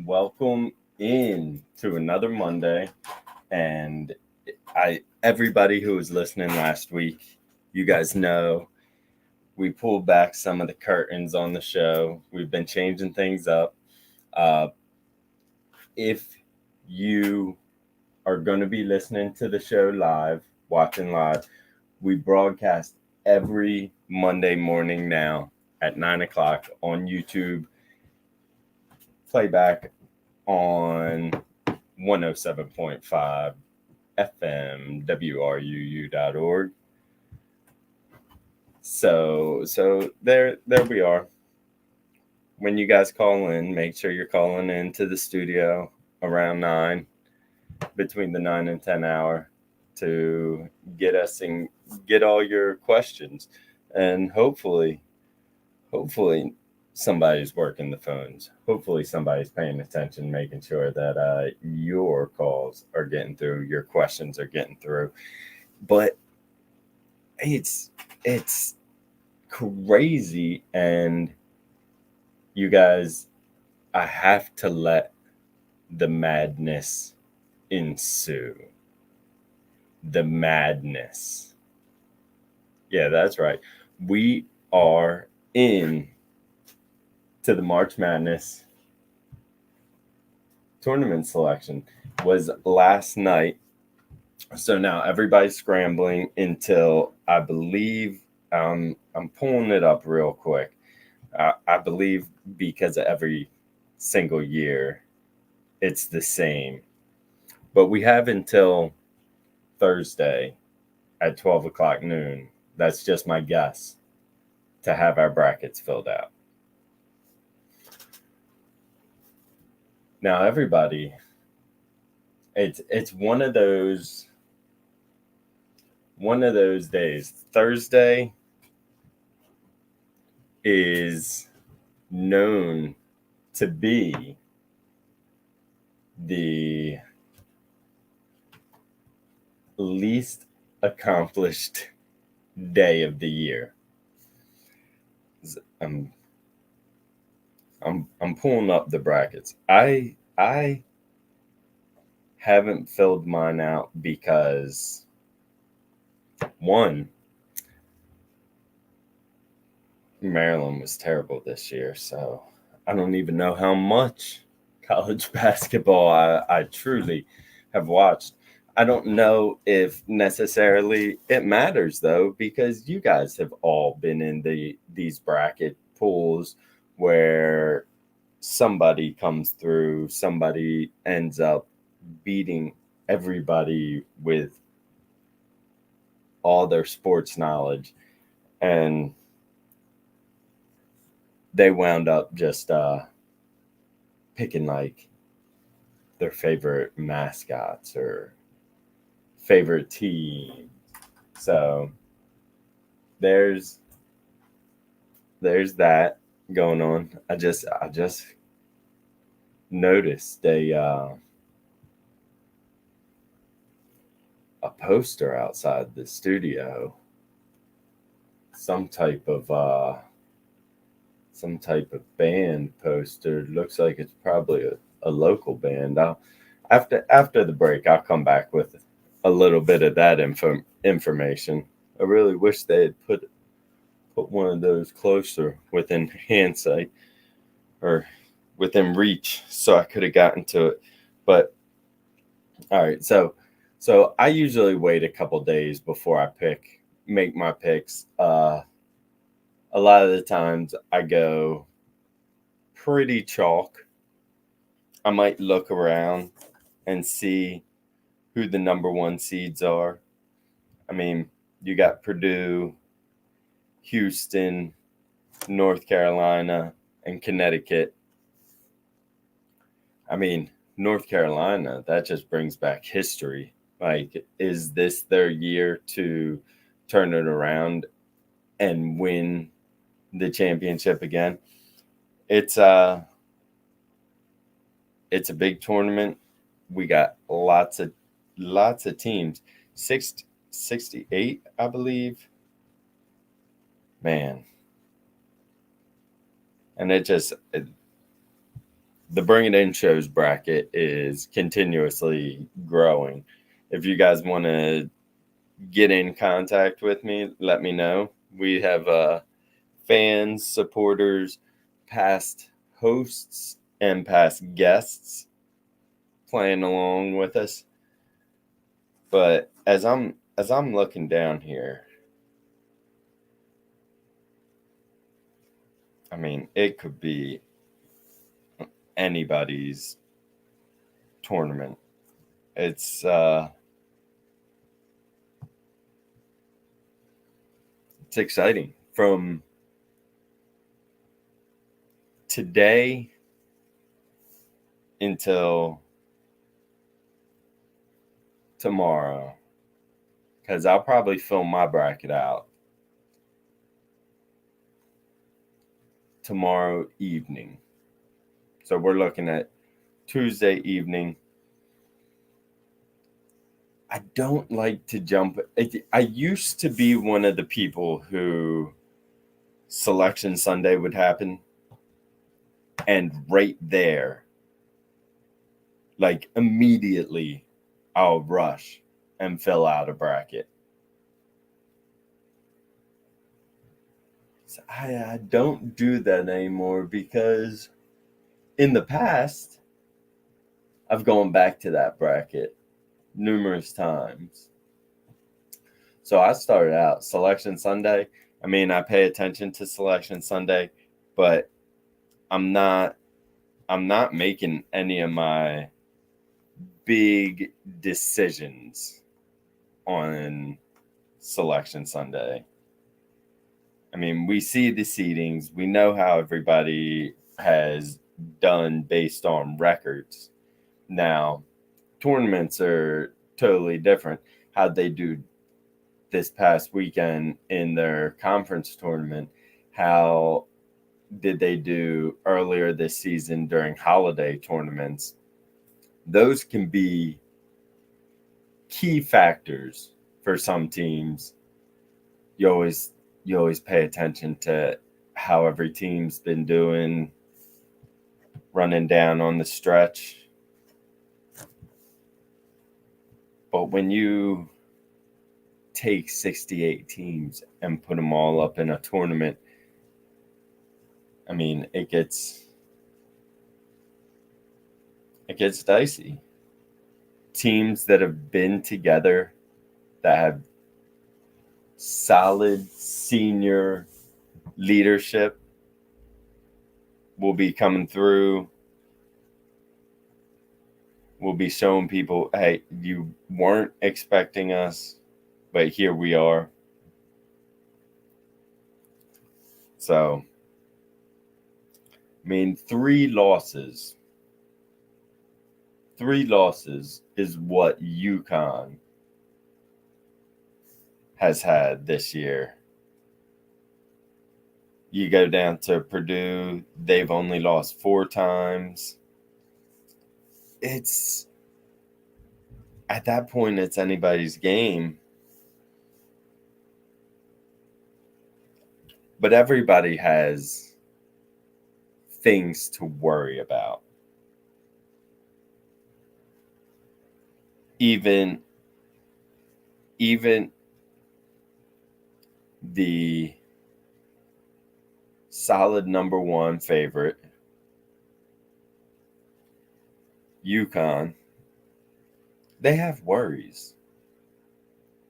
Welcome in to another Monday. And everybody who was listening last week, you guys know we pulled back some of the curtains on the show. We've been changing things up. Uh, if you are going to be listening to the show live, watching live, we broadcast every Monday morning now at 9 o'clock on YouTube, playback on 107.5 FM WRUU.org. So there we are. When you guys call in, make sure you're calling into the studio around 9, between the 9 and 10 hour, to get us and get all your questions. And hopefully somebody's working the phones. Hopefully somebody's paying attention, making sure that your calls are getting through, your questions are getting through. But it's crazy, and you guys, I have to let the madness ensue. The madness. Yeah, that's right. We are in to the March Madness tournament selection. Was last night. So now everybody's scrambling until, I believe, I'm pulling it up real quick. I believe because of every single year, it's the same. But we have until Thursday at 12 o'clock noon. That's just my guess, to have our brackets filled out. Now, everybody, it's one of those days. Thursday is known to be the least accomplished day of the year. I'm I'm pulling up the brackets. I haven't filled mine out because, one, Maryland was terrible this year, so I don't even know how much college basketball I truly have watched. I don't know if necessarily it matters though, because you guys have all been in these bracket pools where somebody comes through, somebody ends up beating everybody with all their sports knowledge, and they wound up just picking like their favorite mascots or favorite team. So there's that going on. I just noticed a poster outside the studio, some type of band poster. Looks like it's probably a local band. After the break, I'll come back with a little bit of that information. I really wish they had put one of those closer within handsight, or within reach, so I could have gotten to it. But all right, so I usually wait a couple days before I make my picks. A lot of the times I go pretty chalk. I might look around and see who the number one seeds are. I mean, you got Purdue, Houston, North Carolina, and Connecticut. I mean, North Carolina, that just brings back history. Like, is this their year to turn it around and win the championship again? It's it's a big tournament. We got lots of teams. 68, I believe. Man. And the Bring It In shows bracket is continuously growing. If you guys want to get in contact with me, let me know. We have fans, supporters, past hosts, and past guests playing along with us. But as I'm looking down here, I mean, it could be anybody's tournament. It's exciting. From today until tomorrow, because I'll probably fill my bracket out tomorrow evening. So we're looking at Tuesday evening. I don't like to jump. I used to be one of the people who Selection Sunday would happen, and right there, like immediately, I'll rush and fill out a bracket. So I don't do that anymore because in the past, I've gone back to that bracket numerous times. So I started out Selection Sunday. I mean, I pay attention to Selection Sunday, but I'm not making any of my big decisions on Selection Sunday. I mean, we see the seedings, we know how everybody has done based on records. Now, tournaments are totally different. How'd they do this past weekend in their conference tournament? How did they do earlier this season during holiday tournaments? Those can be key factors for some teams. You always pay attention to how every team's been doing running down on the stretch. But when you take 68 teams and put them all up in a tournament, I mean, it gets dicey. Teams that have been together, that have solid senior leadership, will be coming through. We'll be showing people, hey, you weren't expecting us, but here we are. So, I mean, 3 losses is what UConn has had this year. You go down to Purdue, they've only lost 4 times. It's at that point, it's anybody's game. But everybody has things to worry about. Even the solid number 1 favorite, UConn, they have worries.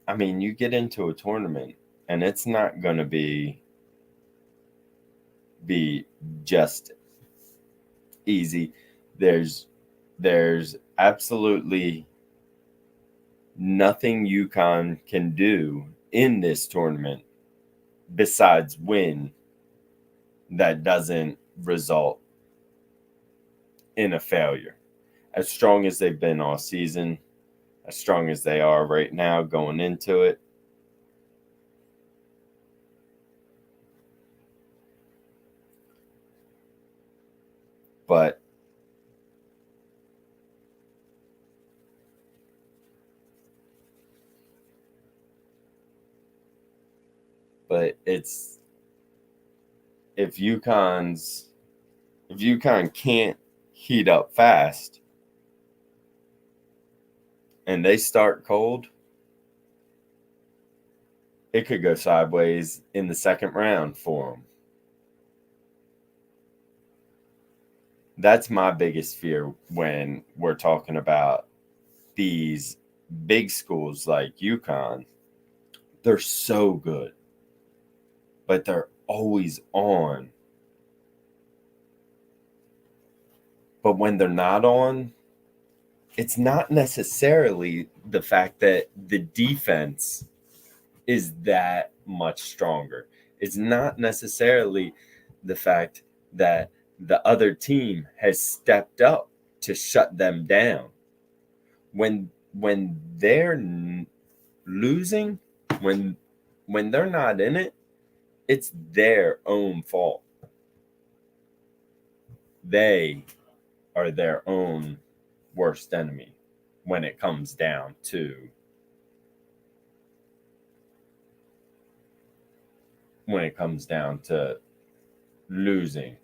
I mean, you get into a tournament and it's not going to be just easy. There's absolutely nothing UConn can do in this tournament besides win that doesn't result in a failure. As strong as they've been all season, as strong as they are right now going into it, but if UConn can't heat up fast and they start cold, it could go sideways in the second round for them. That's my biggest fear when we're talking about these big schools like UConn. They're so good, but they're always on. But when they're not on, it's not necessarily the fact that the defense is that much stronger. It's not necessarily the fact that the other team has stepped up to shut them down. When they're losing, when they're not in it, it's their own fault. They are their own worst enemy when it comes down to losing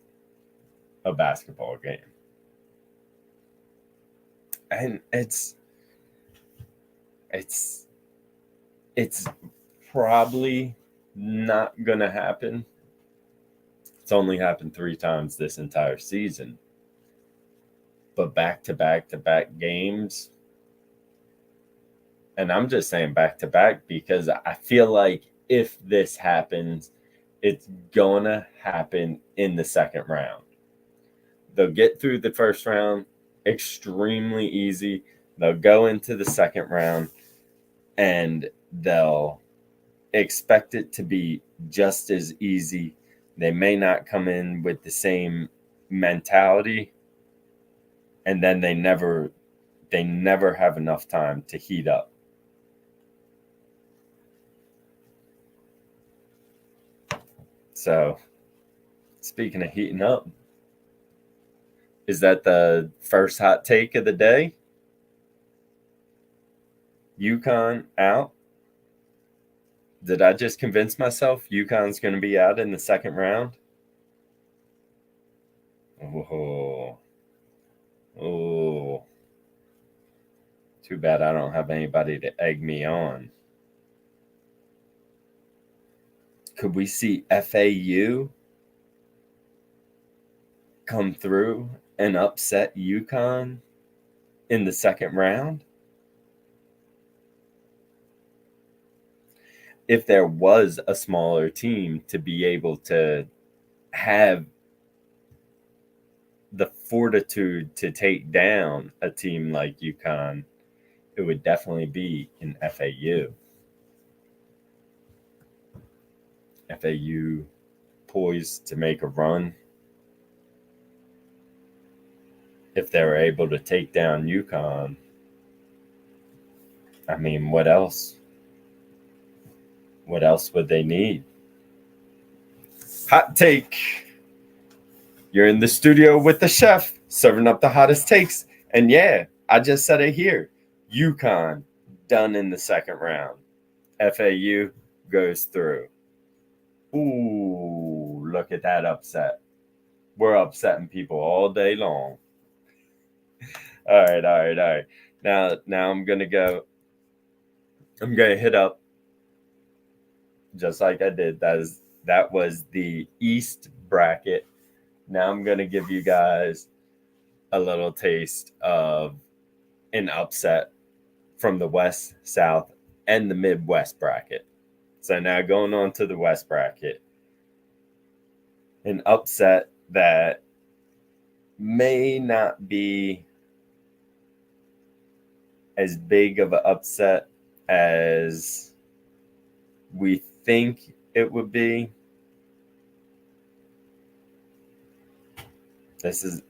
a basketball game. And it's probably not gonna happen. It's only happened 3 times this entire season. But back to back games, and I'm just saying back to back because I feel like if this happens, it's gonna happen in the second round. They'll get through the first round extremely easy. They'll go into the second round and they'll expect it to be just as easy. They may not come in with the same mentality, and then they never have enough time to heat up. So, speaking of heating up, is that the first hot take of the day? UConn out? Did I just convince myself UConn's going to be out in the second round? Oh. Too bad I don't have anybody to egg me on. Could we see FAU come through and upset UConn in the second round? If there was a smaller team to be able to have the fortitude to take down a team like UConn, it would definitely be in FAU. FAU poised to make a run. If they were able to take down UConn, I mean, what else? What else would they need? Hot take. You're in the studio with the chef, serving up the hottest takes. And yeah, I just said it here. UConn done in the second round. FAU goes through. Ooh, look at that upset. We're upsetting people all day long. All right. Now I'm gonna go. I'm gonna hit up just like I did. That was the East bracket. Now I'm gonna give you guys a little taste of an upset from the West, South, and the Midwest bracket. So now going on to the West bracket. An upset that may not be as big of an upset as we think it would be. This is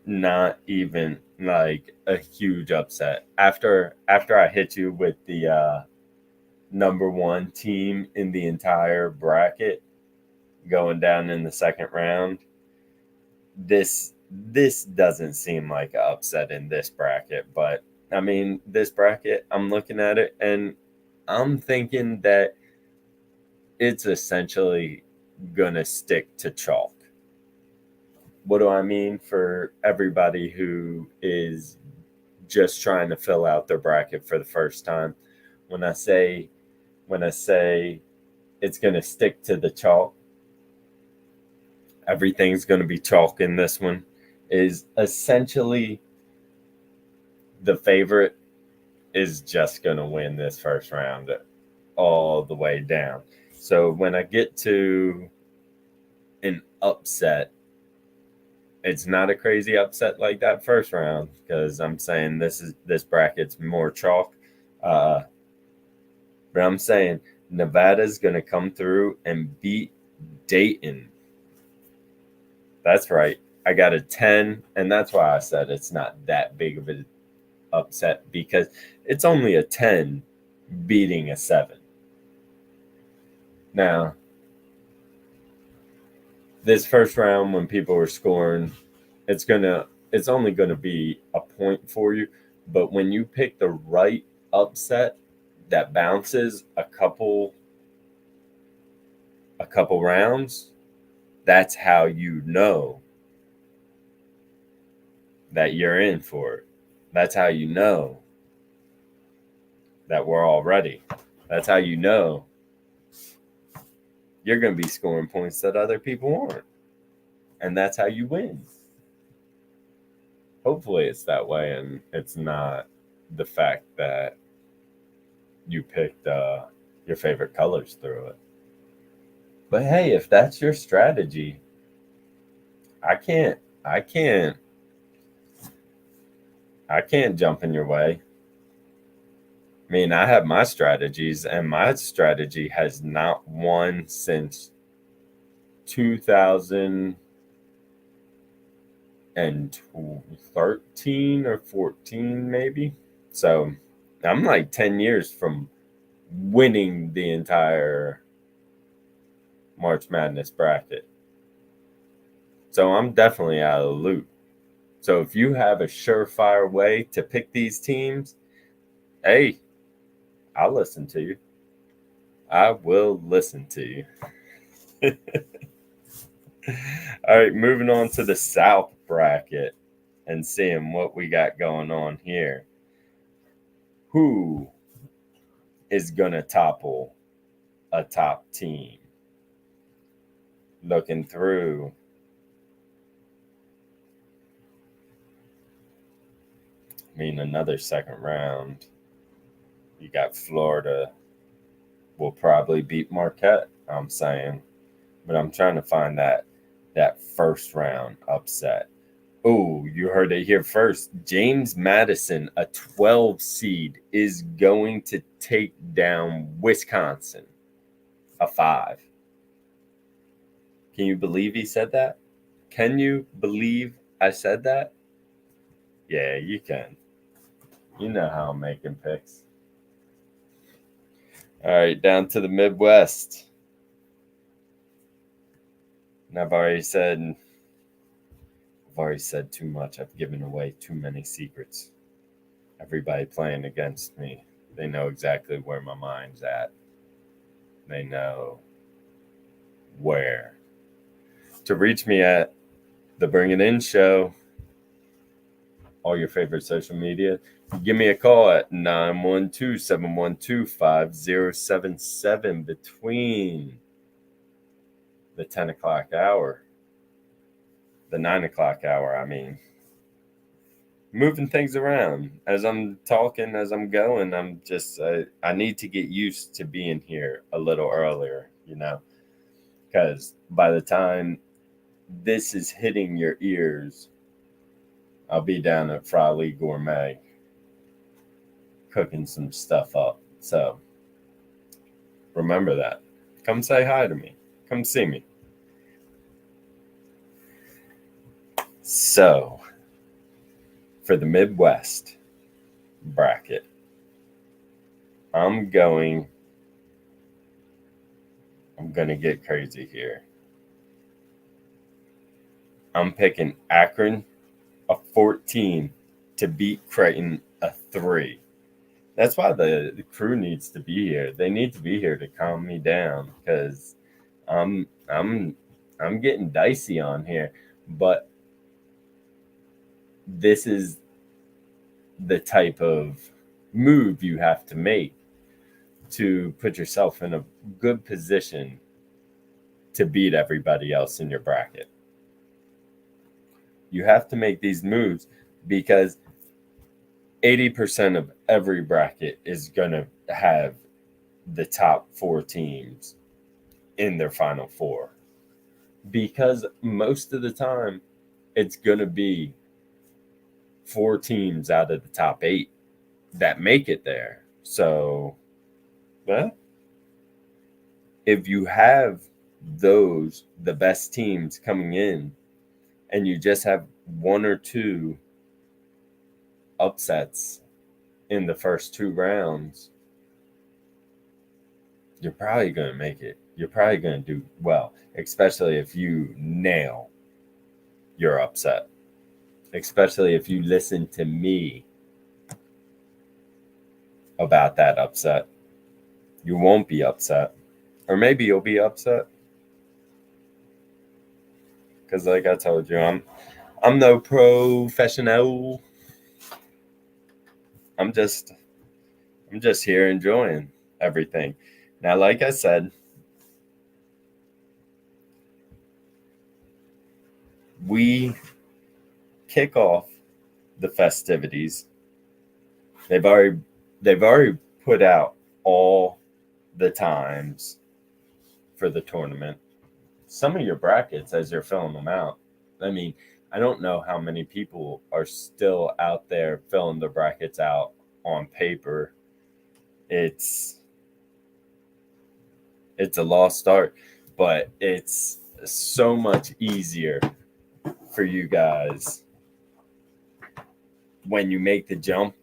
not even like a huge upset. After I hit you with the number one team in the entire bracket going down in the second round, this doesn't seem like an upset in this bracket. But I mean, this bracket, I'm looking at it and I'm thinking that it's essentially gonna stick to chalk. What do I mean for everybody who is just trying to fill out their bracket for the first time? When I say it's going to stick to the chalk, everything's going to be chalk in this one, is essentially the favorite is just going to win this first round all the way down. So when I get to an upset, it's not a crazy upset like that first round, because I'm saying this bracket's more chalk. But I'm saying Nevada's going to come through and beat Dayton. That's right. I got a 10, and that's why I said it's not that big of an upset, because it's only a 10 beating a 7. Now, this first round, when people are scoring, it's only gonna be a point for you. But when you pick the right upset that bounces a couple rounds, that's how you know that you're in for it. That's how you know that we're all ready. That's how you know you're going to be scoring points that other people aren't. And that's how you win. Hopefully it's that way, and it's not the fact that you picked your favorite colors through it. But hey, if that's your strategy, I can't jump in your way. I mean, I have my strategies, and my strategy has not won since 2013 or 14, maybe. So I'm like 10 years from winning the entire March Madness bracket. So I'm definitely out of the loop. So if you have a surefire way to pick these teams, hey, I'll listen to you. I will listen to you. All right, moving on to the South bracket and seeing what we got going on here. Who is going to topple a top team? Looking through, I mean, another second round. You got Florida will probably beat Marquette, I'm saying. But I'm trying to find that first round upset. Oh, you heard it here first. James Madison, a 12 seed, is going to take down Wisconsin, a 5. Can you believe he said that? Can you believe I said that? Yeah, you can. You know how I'm making picks. All right, down to the Midwest. And I've already said too much. I've given away too many secrets. Everybody playing against me, they know exactly where my mind's at. They know where to reach me at the Bring It In Show. All your favorite social media. Give me a call at 912-712-5077 between the 10 o'clock hour, the 9 o'clock hour, I mean. Moving things around as I'm talking, as I'm going. I'm just, I need to get used to being here a little earlier, because by the time this is hitting your ears, I'll be down at Fry Gourmet cooking some stuff up. So remember that. Come say hi to me. Come see me. So for the Midwest bracket, I'm going to get crazy here. I'm picking Akron, a 14, to beat Creighton, a 3. That's why the crew needs to be here. They need to be here to calm me down, because I'm getting dicey on here. But this is the type of move you have to make to put yourself in a good position to beat everybody else in your bracket. You have to make these moves because 80% of every bracket is going to have the top 4 teams in their final 4. Because most of the time, it's going to be 4 teams out of the top 8 that make it there. So, well, if you have the best teams coming in, and you just have 1 or 2 upsets in the first 2 rounds, you're probably going to make it. You're probably going to do well, especially if you nail your upset, especially if you listen to me about that upset. You won't be upset, or maybe you'll be upset because, like I told you, I'm no professional. I'm just here enjoying everything. Now, like I said, we kick off the festivities. They've already put out all the times for the tournament. Some of your brackets, as you're filling them out, I mean, I don't know how many people are still out there filling the brackets out on paper. It's a lost art, but it's so much easier for you guys when you make the jump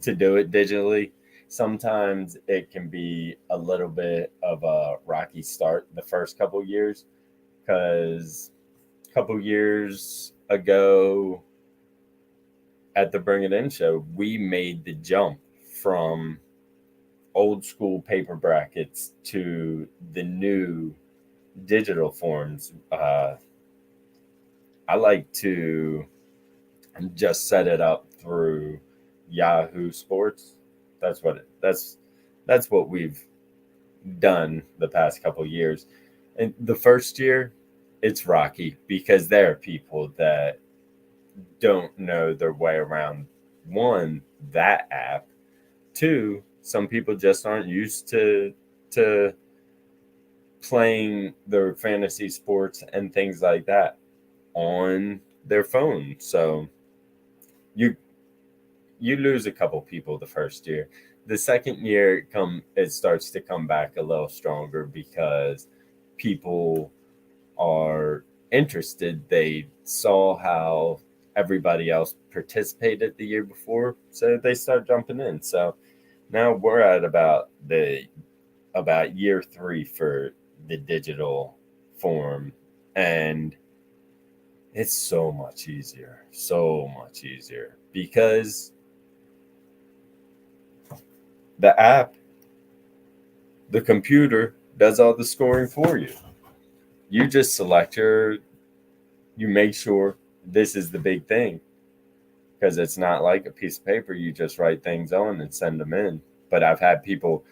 to do it digitally. Sometimes it can be a little bit of a rocky start the first couple years, because a couple years ago at the Bring It In show, we made the jump from old school paper brackets to the new digital forms. I like to just set it up through Yahoo Sports. That's what we've done the past couple years. And the first year, it's rocky because there are people that don't know their way around, one, that app. Two, some people just aren't used to playing their fantasy sports and things like that on their phone. So you lose a couple people the first year. The second year it starts to come back a little stronger because people are interested. They saw how everybody else participated the year before, so they start jumping in. So now we're at about year 3 for the digital form, and it's so much easier because the app, the computer does all the scoring for you. You just you make sure this is the big thing, because it's not like a piece of paper you just write things on and send them in. But I've had people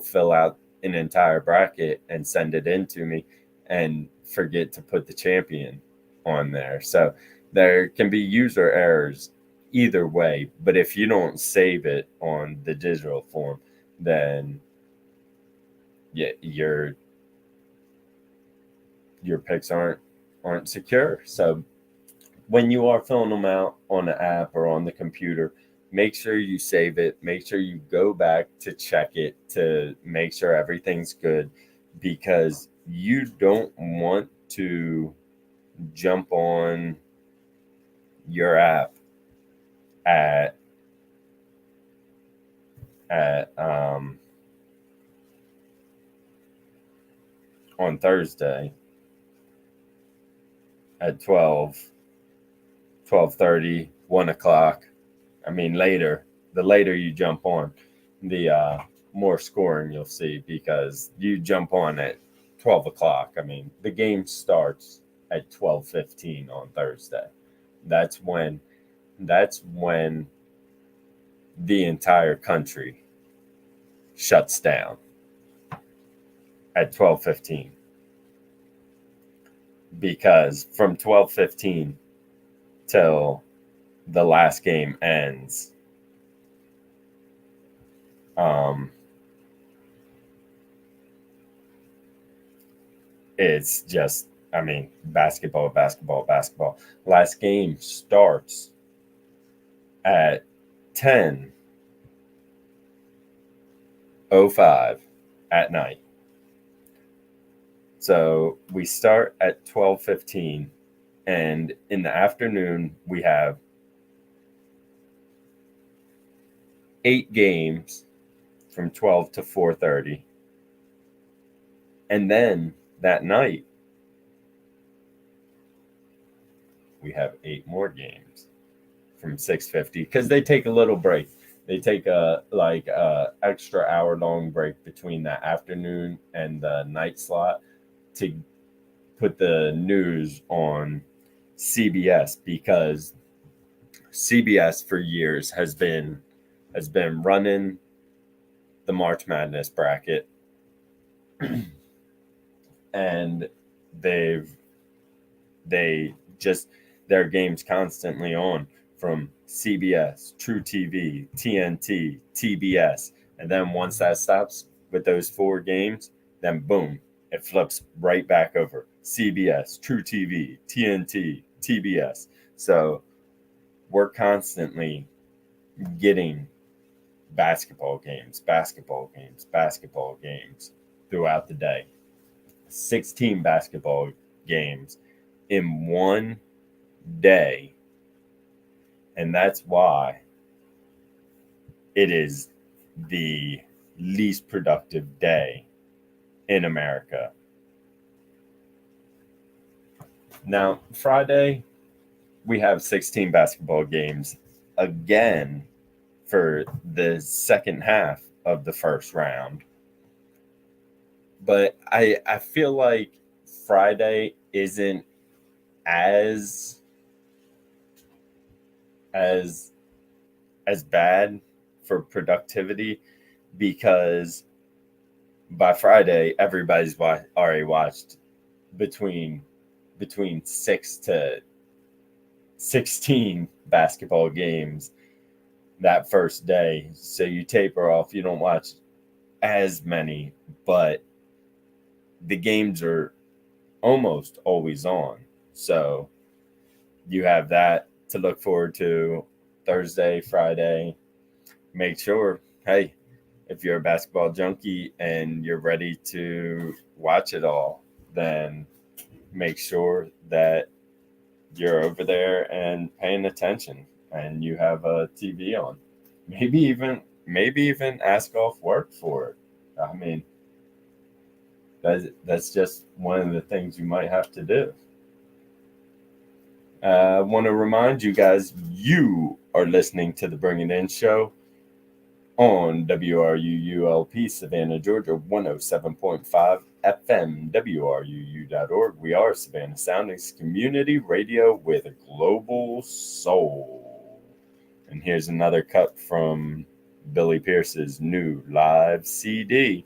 fill out an entire bracket and send it in to me and forget to put the champion on there. So there can be user errors either way, but if you don't save it on the digital form, then yeah, your picks aren't secure. So when you are filling them out on the app or on the computer, make sure you save it. Make sure you go back to check it to make sure everything's good, because you don't want to jump on your app at on Thursday at 12:30, 1 o'clock. I mean, later. The later you jump on, the more scoring you'll see, because you jump on at 12 o'clock. I mean, the game starts at 12:15 on Thursday. That's when the entire country shuts down at 12:15, because from 12:15 till the last game ends, um, it's just, I mean, basketball, basketball, basketball. Last game starts at 10:05 at night. So we start at 12:15, and in the afternoon we have 8 games from 12 to 4:30. And then that night we have 8 more games from 6:50, because they take a little break. They take a extra hour long break between the afternoon and the night slot to put the news on CBS, because CBS for years has been running the March Madness bracket, and they've they just their games constantly on from CBS, True TV, TNT, TBS, and then once that stops with those 4 games, then boom, it flips right back over CBS, True TV, TNT, TBS. So we're constantly getting basketball games, basketball games, basketball games throughout the day. 16 basketball games in one day. And that's why it is the least productive day in America. Now, Friday, we have 16 basketball games again for the second half of the first round. But I feel like Friday isn't as as as bad for productivity, because by Friday everybody's already watched between 6 to 16 basketball games that first day. So you taper off, you don't watch as many, but the games are almost always on. So you have that to look forward to Thursday, Friday. Make sure, hey, if you're a basketball junkie and you're ready to watch it all, then make sure that you're over there and paying attention and you have a TV on. Maybe even ask off work for it. I mean, that's just one of the things you might have to do. I want to remind you guys, you are listening to the Bring It In show on WRUULP Savannah, Georgia, 107.5 FM, WRUU.org. We are Savannah Soundings Community Radio with a global soul. And here's another cut from Billy Pierce's new live CD.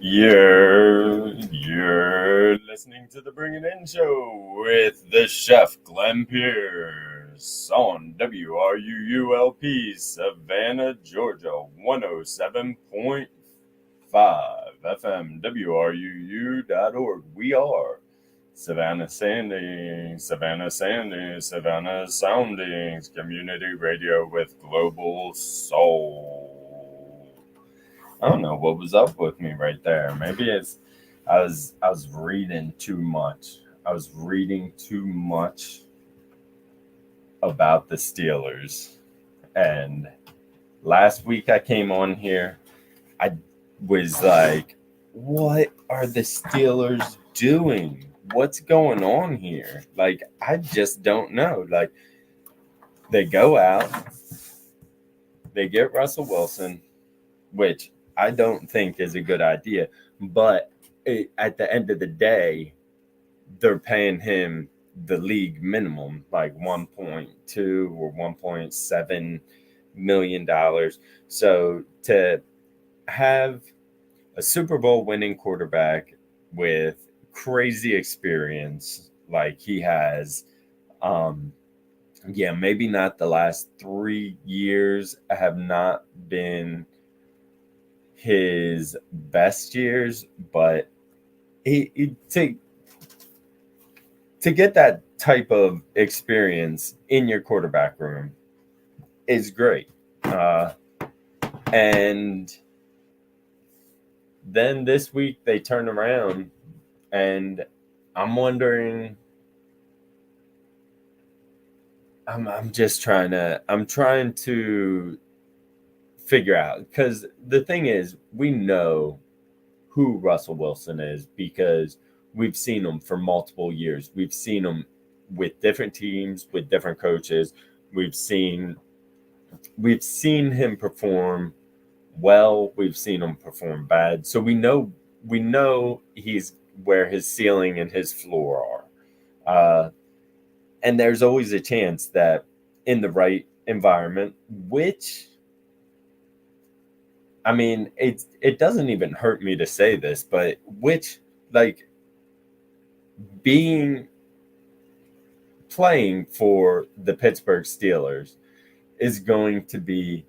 You're listening to the Bring It In Show with the chef Glenn Pierce on WRUULP Savannah, Georgia, 107.5 FM, WRUU.org. We are Savannah Soundings, Savannah Soundings, community radio with global soul. I don't know what was up with me right there. Maybe it's I was reading too much. I was reading too much about the Steelers. And last week I came on here, I was like, what are the Steelers doing? What's going on here? Like, I just don't know. Like, they go out, they get Russell Wilson, which I don't think is a good idea. But at the end of the day, they're paying him the league minimum, like 1.2 or 1.7 million dollars. So to have a Super Bowl winning quarterback with crazy experience like he has, yeah, maybe not the last 3 years have not been his best years, but to get that type of experience in your quarterback room is great. And then this week they turn around, and I'm wondering. I'm trying to figure out, because the thing is, we know who Russell Wilson is because we've seen him for multiple years. We've seen him with different teams, with different coaches. We've seen him perform well. We've seen him perform bad. So we know he's where his ceiling and his floor are. And there's always a chance that in the right environment, which, I mean, it doesn't even hurt me to say this, but which, like, playing for the Pittsburgh Steelers is going to be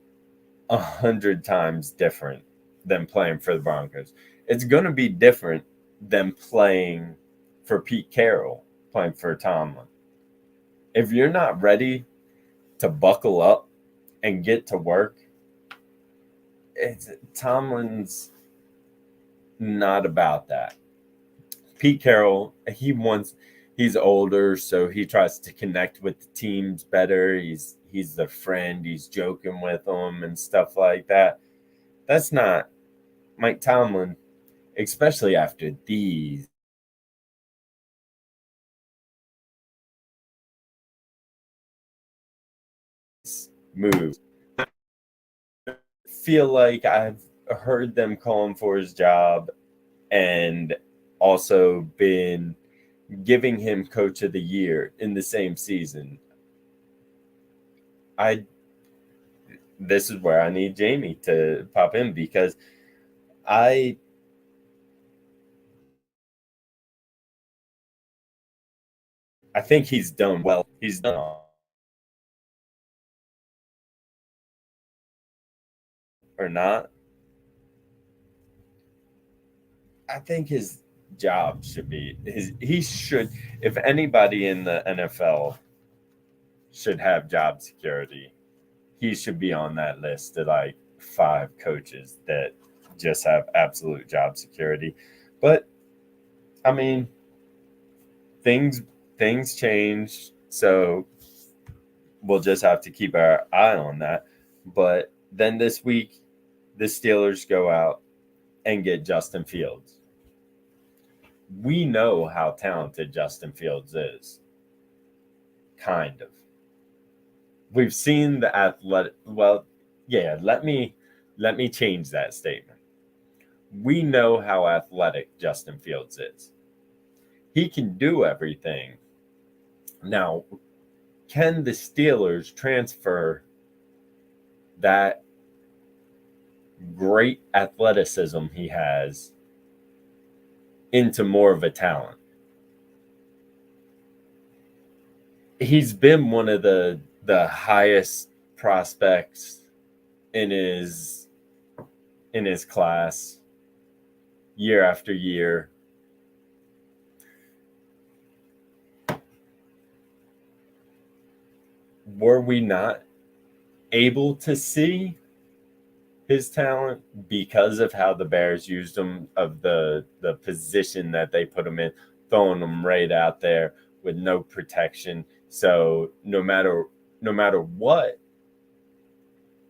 100 times different than playing for the Broncos. It's going to be different than playing for Pete Carroll, playing for Tomlin. If you're not ready to buckle up and get to work, Tomlin's not about that. Pete Carroll, he's older, so he tries to connect with the teams better. He's the friend, he's joking with them and stuff like that. That's not Mike Tomlin, especially after these moves. I feel like I've heard them calling for his job and also been giving him coach of the year in the same season. This is where I need Jamie to pop in, because I think he's done well. He's done or not. I think his job should be he should, if anybody in the NFL should have job security, he should be on that list of like 5 coaches that just have absolute job security. But I mean, things change, so we'll just have to keep our eye on that. But then this week, the Steelers go out and get Justin Fields. We know how talented Justin Fields is. Kind of. We've seen the athletic. Well, yeah. Let me change that statement. We know how athletic Justin Fields is. He can do everything. Now, can the Steelers transfer that great athleticism he has into more of a talent. He's been one of the highest prospects in his class year after year. Were we not able to see his talent because of how the Bears used him, of the position that they put him in, throwing him right out there with no protection? So no matter what,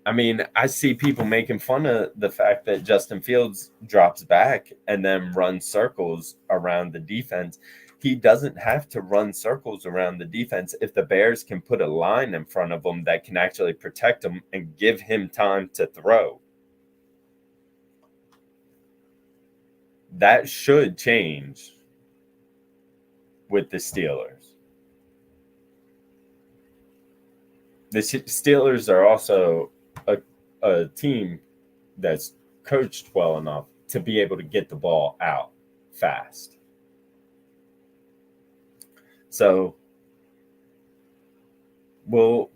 I mean, I see people making fun of the fact that Justin Fields drops back and then runs circles around the defense. He doesn't have to run circles around the defense if the Bears can put a line in front of him that can actually protect him and give him time to throw. That should change with the Steelers. The Steelers are also a team that's coached well enough to be able to get the ball out fast. So we'll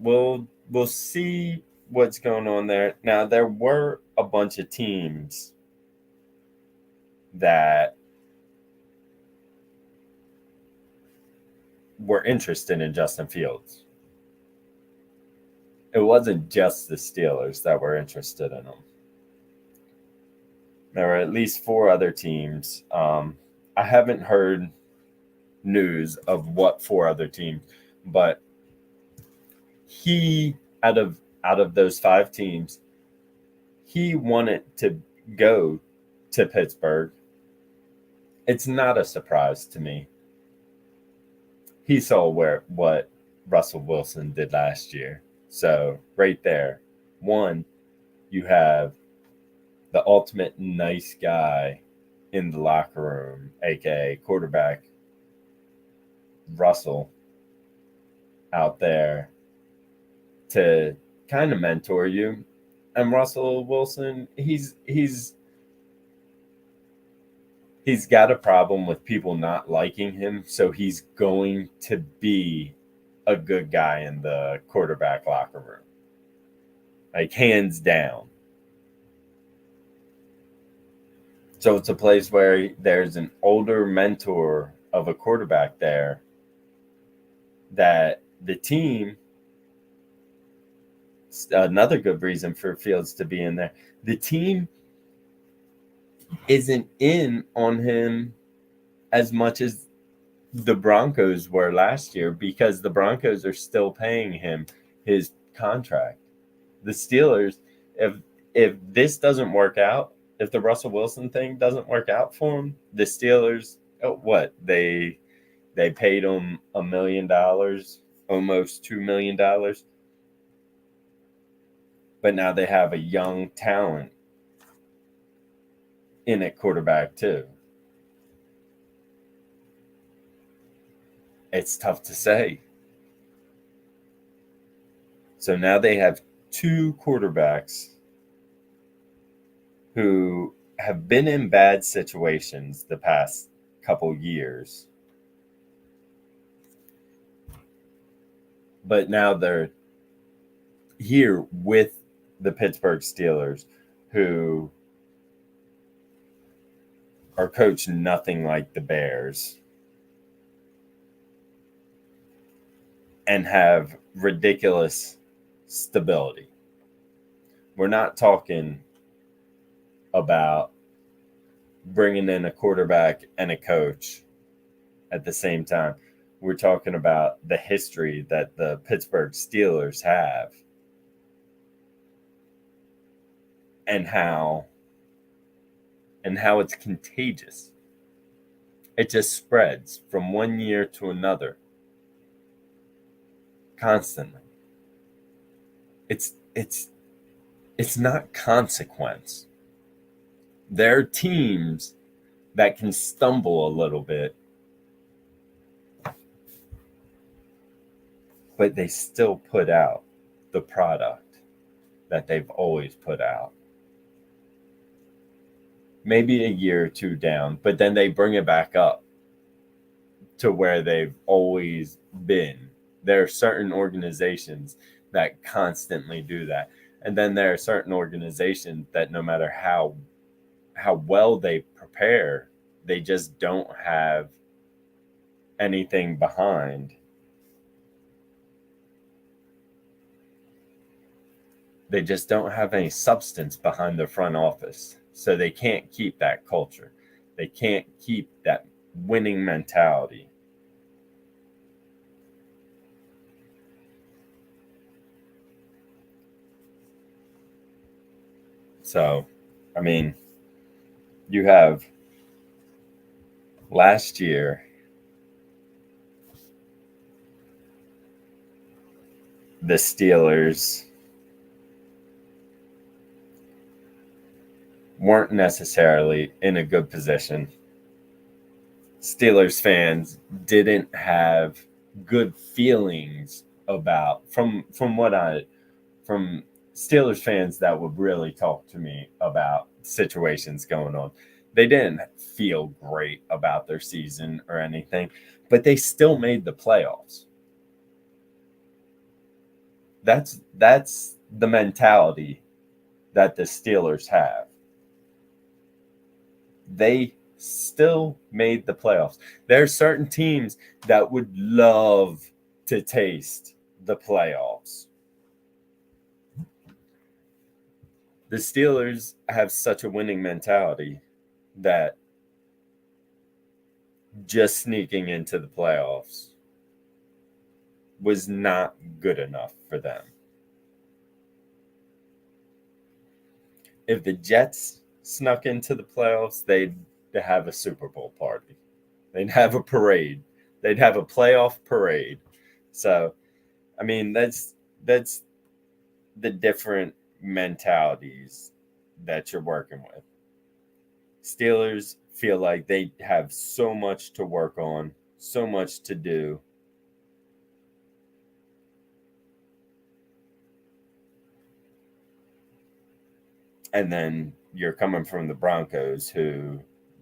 see what's going on there. Now, there were a bunch of teams that were interested in Justin Fields. It wasn't just the Steelers that were interested in him. There were at least 4 other teams. I haven't heard news of what 4 other teams, but he, out of those 5 teams, he wanted to go to Pittsburgh. It's not a surprise to me. He saw what Russell Wilson did last year. So right there, one, you have the ultimate nice guy in the locker room, aka quarterback Russell, out there to kind of mentor you. And Russell Wilson, he's got a problem with people not liking him, so he's going to be a good guy in the quarterback locker room. Like, hands down. So it's a place where there's an older mentor of a quarterback there that the team, another good reason for Fields to be in there, the team isn't in on him as much as the Broncos were last year, because the Broncos are still paying him his contract. The Steelers, if this doesn't work out, if the Russell Wilson thing doesn't work out for him, the Steelers, they paid him $1 million, almost $2 million, but now they have a young talent in at quarterback too. It's tough to say. So now they have 2 quarterbacks who have been in bad situations the past couple years, but now they're here with the Pittsburgh Steelers, who are coached nothing like the Bears and have ridiculous stability. We're not talking about bringing in a quarterback and a coach at the same time. We're talking about the history that the Pittsburgh Steelers have and how it's contagious. It just spreads from one year to another constantly. It's not consequence. There are teams that can stumble a little bit, but they still put out the product that they've always put out. maybe a year or two down, but then they bring it back up to where they've always been. There are certain organizations that constantly do that. And then there are certain organizations that no matter how well they prepare, they just don't have anything behind. They just don't have any substance behind their front office. So they can't keep that culture. They can't keep that winning mentality. So, I mean, you have last year the Steelers weren't necessarily in a good position. Steelers fans didn't have good feelings about from Steelers fans that would really talk to me about situations going on. They didn't feel great about their season or anything, but they still made the playoffs. That's the mentality that the Steelers have. They still made the playoffs. There are certain teams that would love to taste the playoffs. The Steelers have such a winning mentality that just sneaking into the playoffs was not good enough for them. If the Jets snuck into the playoffs, they'd have a Super Bowl party. They'd have a parade. They'd have a playoff parade. So, I mean, that's the different mentalities that you're working with. Steelers feel like they have so much to work on, so much to do. And then you're coming from the Broncos, who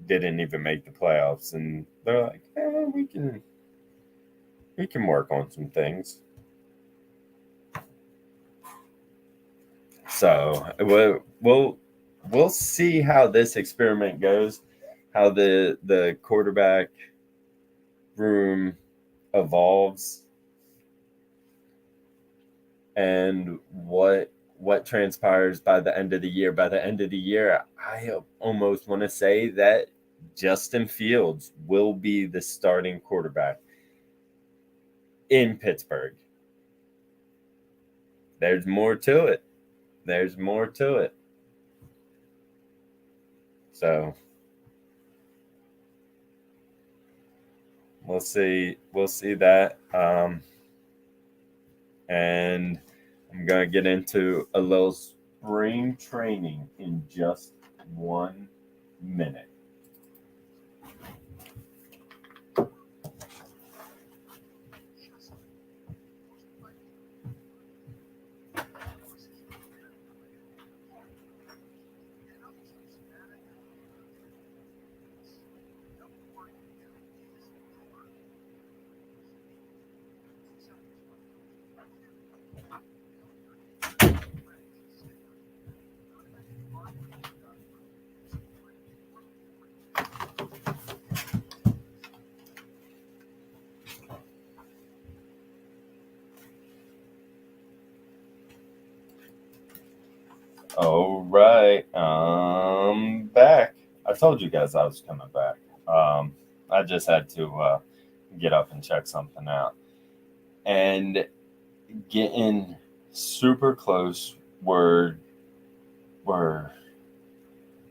didn't even make the playoffs, and they're like, we can work on some things. So we'll see how this experiment goes, how the quarterback room evolves, and what transpires by the end of the year. By the end of the year, I almost want to say that Justin Fields will be the starting quarterback in Pittsburgh. There's more to it. There's more to it. So we'll see that. And I'm going to get into a little spring training in just 1 minute. All right, I'm back. I told you guys I was coming back. I just had to get up and check something out. And getting super close. We're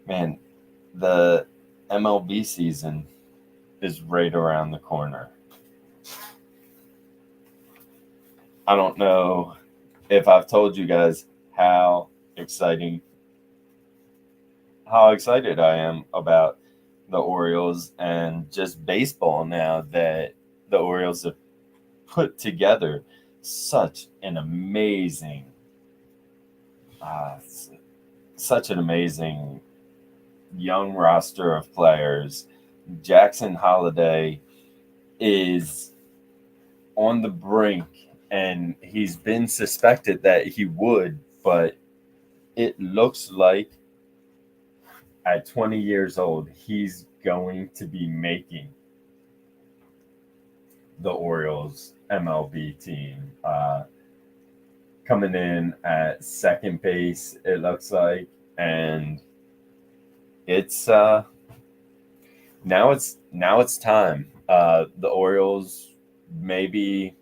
man, the MLB season is right around the corner. I don't know if I've told you guys how excited I am about the Orioles and just baseball now that the Orioles have put together such an amazing young roster of players. Jackson Holiday is on the brink, and he's been suspected that he would, but it looks like at 20 years old, he's going to be making the Orioles MLB team. Coming in at second base, it looks like, and it's now it's time. The Orioles maybe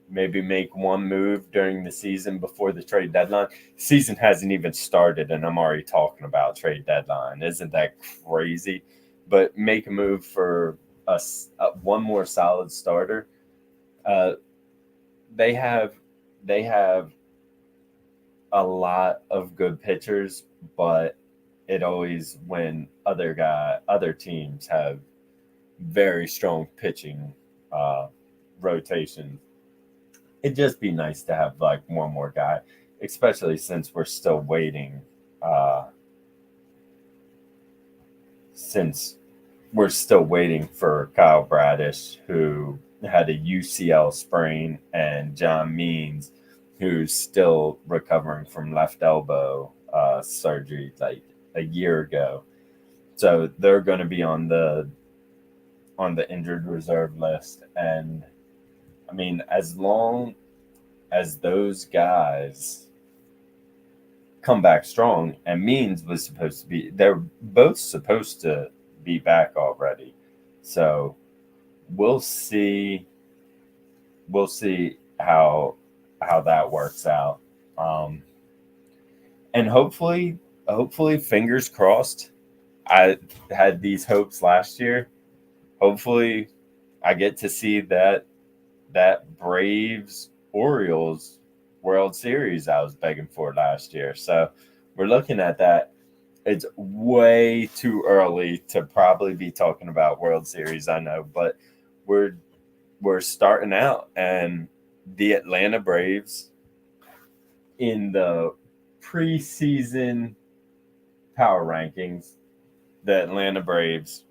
make one move during the season before the trade deadline. Season hasn't even started, and I'm already talking about trade deadline. Isn't that crazy? But make a move for one more solid starter. Uh, they have a lot of good pitchers, but it always when other teams have very strong pitching uh, rotations, it'd just be nice to have like one more guy, especially since we're still waiting. Uh, since we're still waiting for Kyle Bradish, who had a UCL sprain, and John Means, who's still recovering from left elbow surgery like a year ago. So they're going to be on the injured reserve list, and I mean, as long as those guys come back strong, and Means was supposed to be, they're both supposed to be back already. So we'll see. We'll see how that works out. Um, and hopefully, fingers crossed. I had these hopes last year. Hopefully, I get to see that Braves Orioles World Series I was begging for last year. So we're looking at that. It's way too early to probably be talking about World Series, I know, but we're we're starting out, and the Atlanta Braves in the preseason power rankings, the Atlanta Braves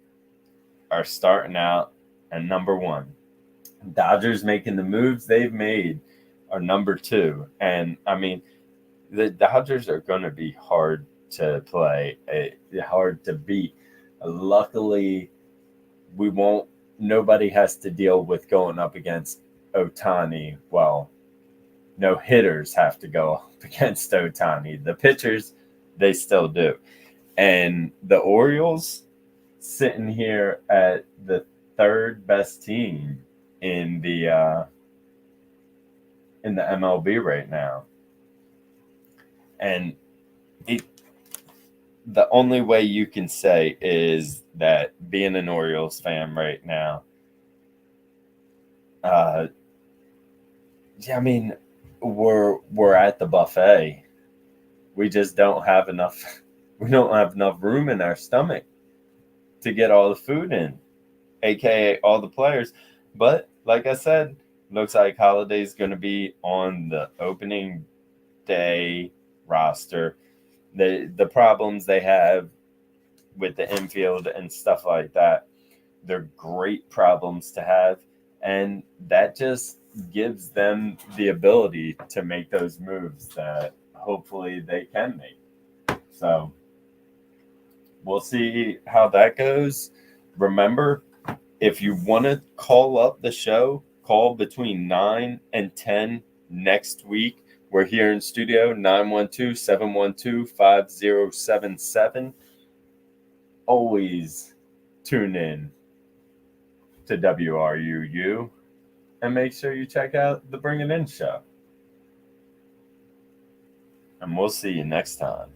are starting out at number one. Dodgers making the moves they've made are number two. And I mean, the Dodgers are going to be hard to play, hard to beat. Luckily, we won't, nobody has to deal with going up against Otani. Well, no hitters have to go up against Otani. The pitchers, they still do. And the Orioles sitting here at the third best team in the MLB right now. And it, the only way you can say is that being an Orioles fan right now, uh, yeah, I mean, we're at the buffet. We just don't have enough. We don't have enough room in our stomach to get all the food in, aka all the players. But like I said, looks like Holiday's going to be on the opening day roster. The problems they have with the infield and stuff like that, they're great problems to have, and that just gives them the ability to make those moves that hopefully they can make. So we'll see how that goes. Remember, if you want to call up the show, call between 9 and 10 next week. We're here in studio, 912-712-5077. Always tune in to WRUU, and make sure you check out the Bring It In show. And we'll see you next time.